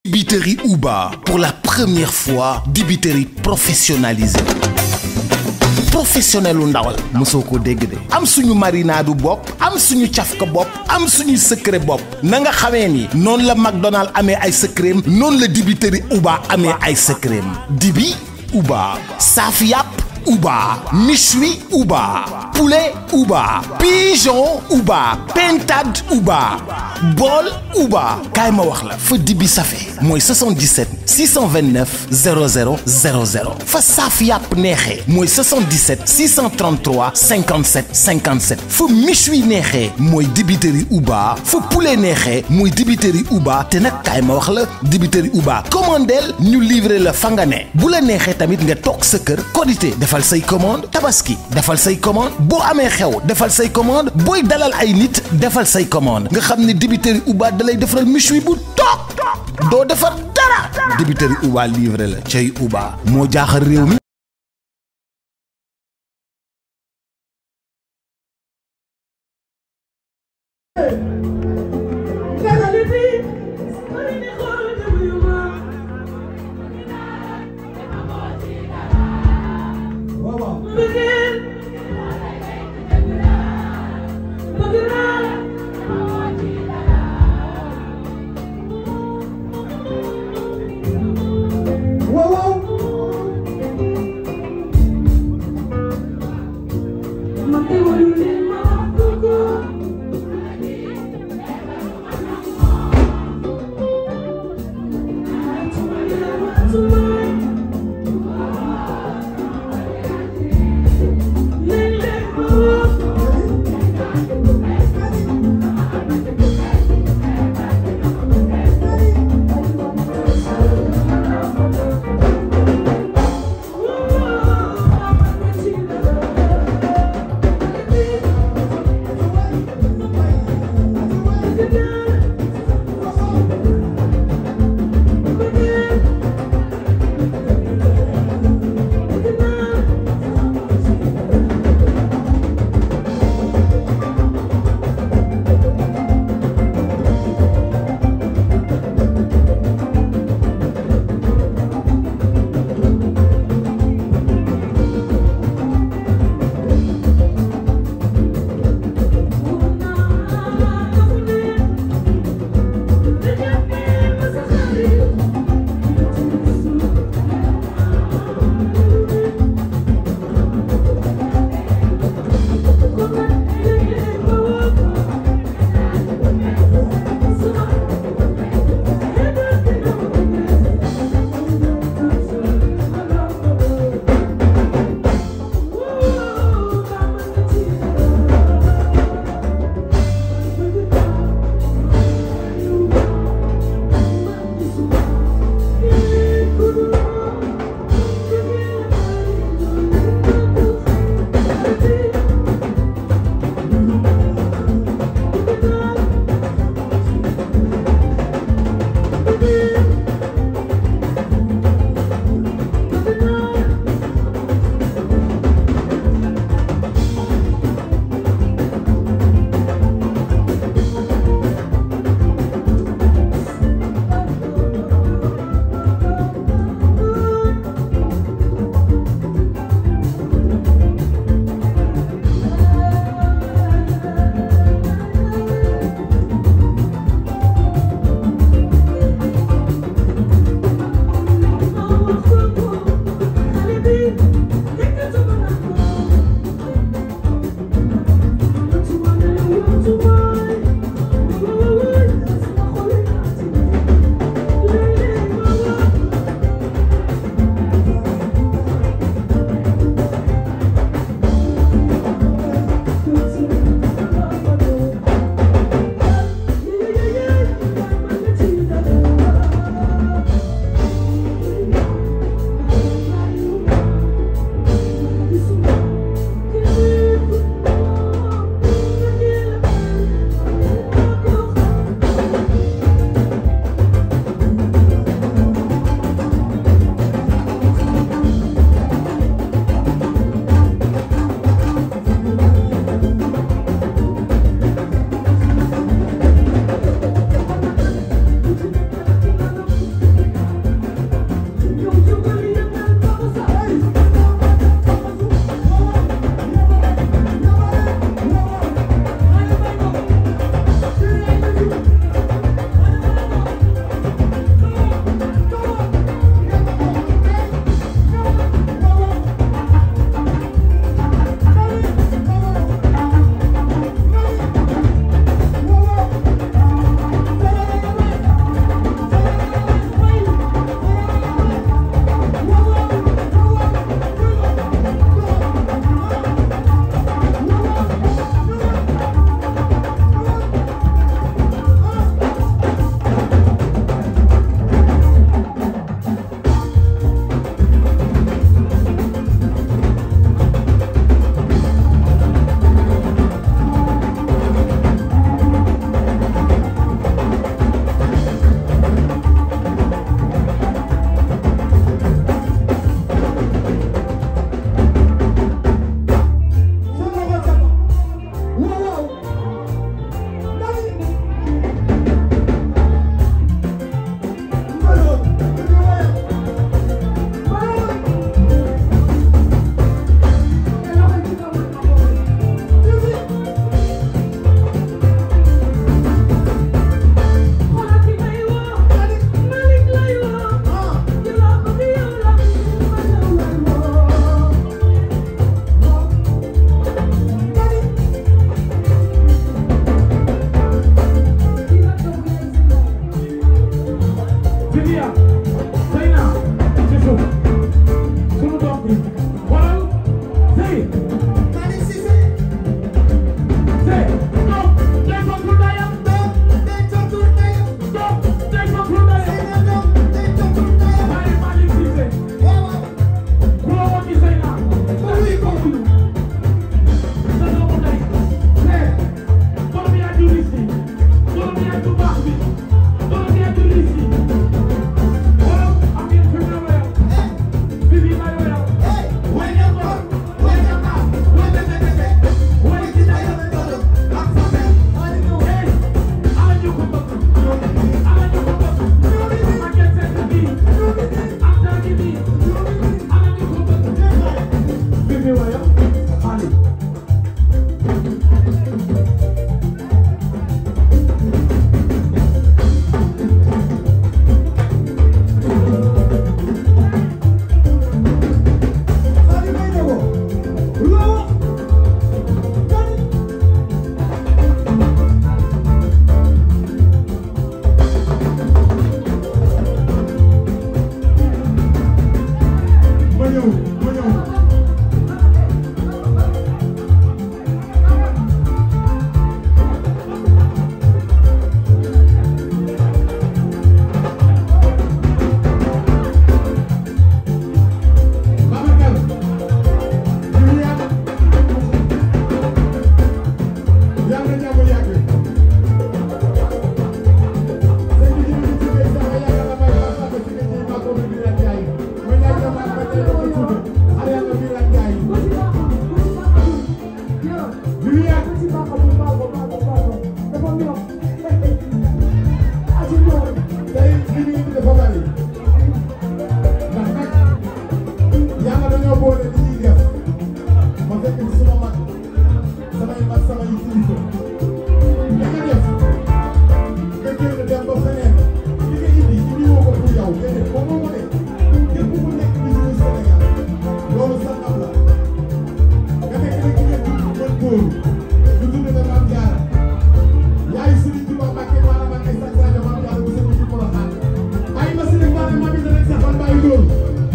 Dibiterie Uba, pour la première fois, dibiterie professionnalisée. Professionnel u ndawal mosoo ko dégg de am suñu marinade bopp am suñu cafka bopp am suñu secret bopp na nga xamee ni noonu la McDonald amee ay secret noonu la dibiterie Uba amee ay secret dibi Uba saaf yàpp Uba méchoui Uba poulet Uba pigeon Uba pintade Uba bool Uba kaay ma wax la fa dibi safe mooy 77 629 00 00 fa saaf yàpp neexee mooy 77 633 57 57 fa méchoui neexee mooy dibiterie Uba fa poulet neexee mooy dibiterie Uba te nag kaay ma wax la dibiterie Uba commandeel ñu livrer la fa nga ne bu la neexee tamit nga toog sa kër Korité defal say commande Tabaski defal say commande boo amee xew defal say commande booy dalal ay nit defal say commande nga xam ne dibiterie Uba dalay defaral méchoui bu toog doo defar dara dibiterie Uba livré la cay Uba moo jaaxal réew mi.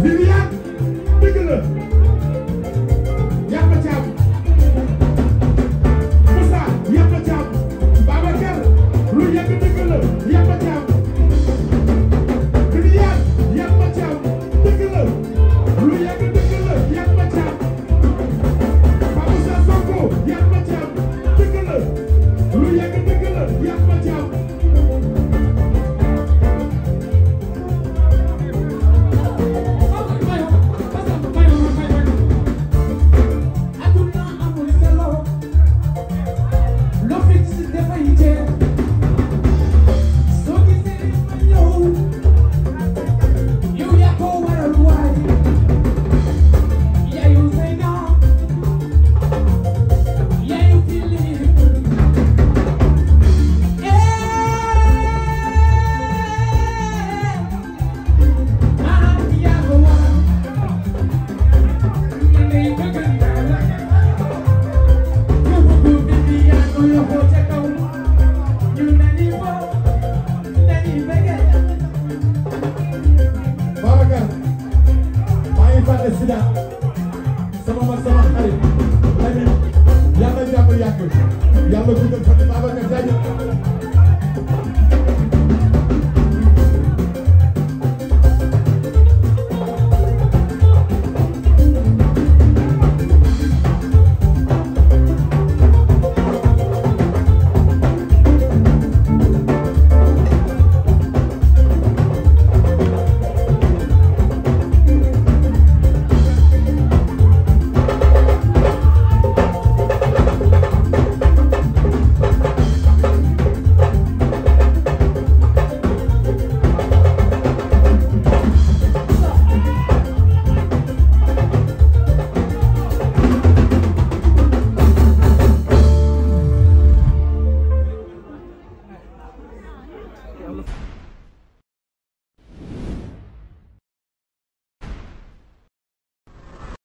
Viviane dëgg la yàpp caam Moussa yàpp caam Babacar lu yàgg dëgg la yàpp caam Viviane yàpp caam dëgg la lu yàgg dëgg la yàpp caam Moussa Sonko yàpp caam dëgg la lu yàgg dëgg la yàpp caam sama mag sama xarit Lamine yàlla jàmm yàgg yàlla guddal fan Babacar jaajëf